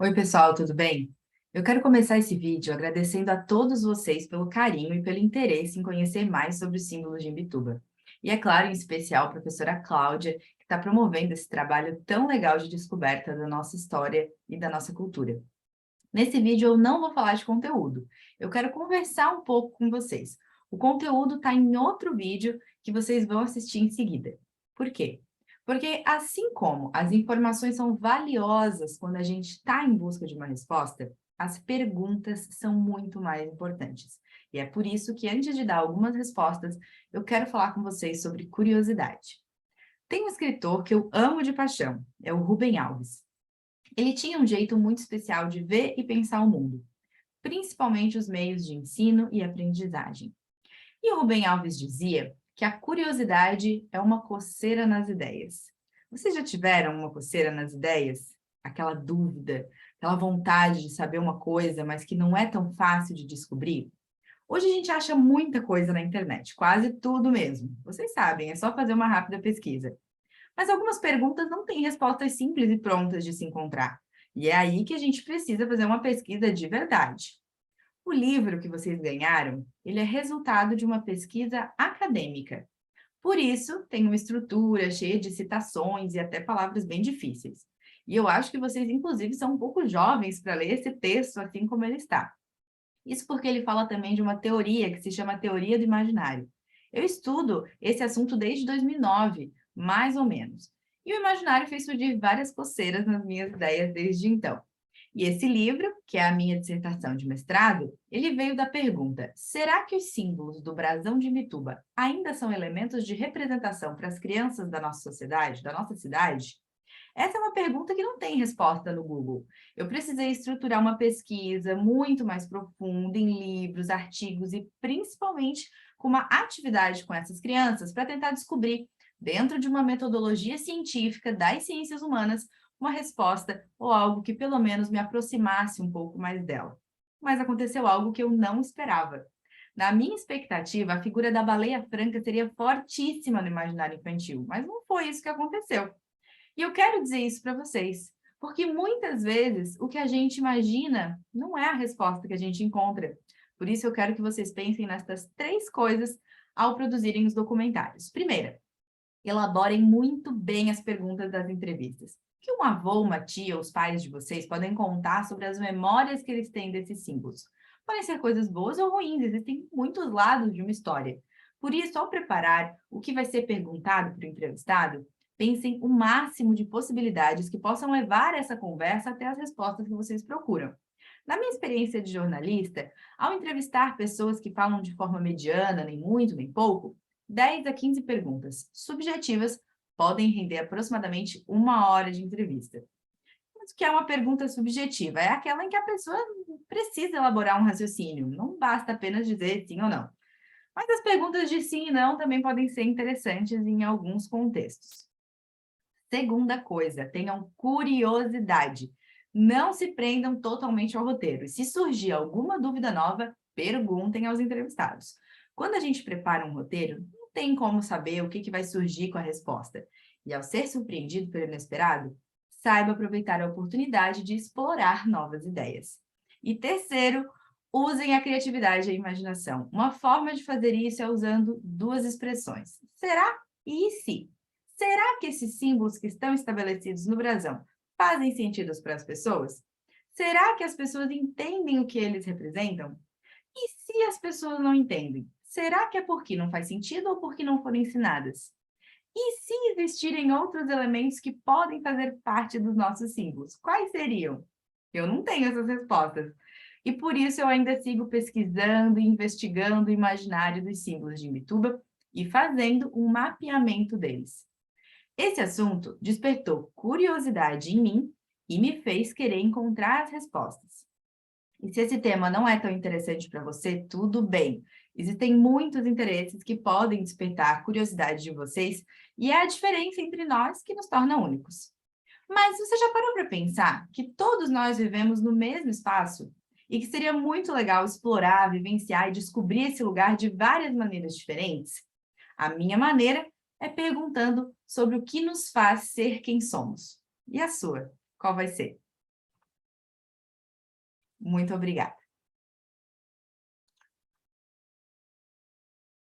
Oi, pessoal, tudo bem? Eu quero começar esse vídeo agradecendo a todos vocês pelo carinho e pelo interesse em conhecer mais sobre os símbolos de Imbituba. E é claro, em especial, a professora Cláudia, que está promovendo esse trabalho tão legal de descoberta da nossa história e da nossa cultura. Nesse vídeo eu não vou falar de conteúdo, eu quero conversar um pouco com vocês. O conteúdo está em outro vídeo que vocês vão assistir em seguida. Por quê? Porque assim como as informações são valiosas quando a gente está em busca de uma resposta, as perguntas são muito mais importantes. E é por isso que antes de dar algumas respostas, eu quero falar com vocês sobre curiosidade. Tem um escritor que eu amo de paixão, é o Rubem Alves. Ele tinha um jeito muito especial de ver e pensar o mundo, principalmente os meios de ensino e aprendizagem. E o Rubem Alves dizia que a curiosidade é uma coceira nas ideias. Vocês já tiveram uma coceira nas ideias? Aquela dúvida, aquela vontade de saber uma coisa, mas que não é tão fácil de descobrir? Hoje a gente acha muita coisa na internet, quase tudo mesmo. Vocês sabem, é só fazer uma rápida pesquisa. Mas algumas perguntas não têm respostas simples e prontas de se encontrar. E é aí que a gente precisa fazer uma pesquisa de verdade. O livro que vocês ganharam, ele é resultado de uma pesquisa acadêmica. Por isso, tem uma estrutura cheia de citações e até palavras bem difíceis. E eu acho que vocês, inclusive, são um pouco jovens para ler esse texto assim como ele está. Isso porque ele fala também de uma teoria que se chama teoria do imaginário. Eu estudo esse assunto desde 2009, mais ou menos. E o imaginário fez surgir várias coceiras nas minhas ideias desde então. E esse livro, que é a minha dissertação de mestrado, ele veio da pergunta: será que os símbolos do brasão de Imbituba ainda são elementos de representação para as crianças da nossa sociedade, da nossa cidade? Essa é uma pergunta que não tem resposta no Google. Eu precisei estruturar uma pesquisa muito mais profunda em livros, artigos e principalmente com uma atividade com essas crianças para tentar descobrir, dentro de uma metodologia científica das ciências humanas, uma resposta ou algo que pelo menos me aproximasse um pouco mais dela. Mas aconteceu algo que eu não esperava. Na minha expectativa, a figura da baleia franca seria fortíssima no imaginário infantil, mas não foi isso que aconteceu. E eu quero dizer isso para vocês, porque muitas vezes o que a gente imagina não é a resposta que a gente encontra. Por isso eu quero que vocês pensem nessas três coisas ao produzirem os documentários. Primeira, elaborem muito bem as perguntas das entrevistas. O que um avô, uma tia, os pais de vocês podem contar sobre as memórias que eles têm desses símbolos? Podem ser coisas boas ou ruins, existem muitos lados de uma história. Por isso, ao preparar o que vai ser perguntado para o entrevistado, pensem o máximo de possibilidades que possam levar essa conversa até as respostas que vocês procuram. Na minha experiência de jornalista, ao entrevistar pessoas que falam de forma mediana, nem muito, nem pouco, 10 a 15 perguntas subjetivas podem render aproximadamente 1 hora de entrevista. Mas o que é uma pergunta subjetiva? É aquela em que a pessoa precisa elaborar um raciocínio, não basta apenas dizer sim ou não. Mas as perguntas de sim e não também podem ser interessantes em alguns contextos. Segunda coisa, tenham curiosidade. Não se prendam totalmente ao roteiro. E se surgir alguma dúvida nova, perguntem aos entrevistados. Quando a gente prepara um roteiro, não tem como saber o que vai surgir com a resposta. E ao ser surpreendido pelo inesperado, saiba aproveitar a oportunidade de explorar novas ideias. E terceiro, usem a criatividade e a imaginação. Uma forma de fazer isso é usando duas expressões. Será e se? Será que esses símbolos que estão estabelecidos no brasão fazem sentido para as pessoas? Será que as pessoas entendem o que eles representam? E se as pessoas não entendem? Será que é porque não faz sentido ou porque não foram ensinadas? E se existirem outros elementos que podem fazer parte dos nossos símbolos, quais seriam? Eu não tenho essas respostas. E por isso eu ainda sigo pesquisando e investigando o imaginário dos símbolos de Imbituba e fazendo um mapeamento deles. Esse assunto despertou curiosidade em mim e me fez querer encontrar as respostas. E se esse tema não é tão interessante para você, tudo bem. Existem muitos interesses que podem despertar a curiosidade de vocês e é a diferença entre nós que nos torna únicos. Mas você já parou para pensar que todos nós vivemos no mesmo espaço? E que seria muito legal explorar, vivenciar e descobrir esse lugar de várias maneiras diferentes? A minha maneira é perguntando sobre o que nos faz ser quem somos. E a sua? Qual vai ser? Muito obrigada.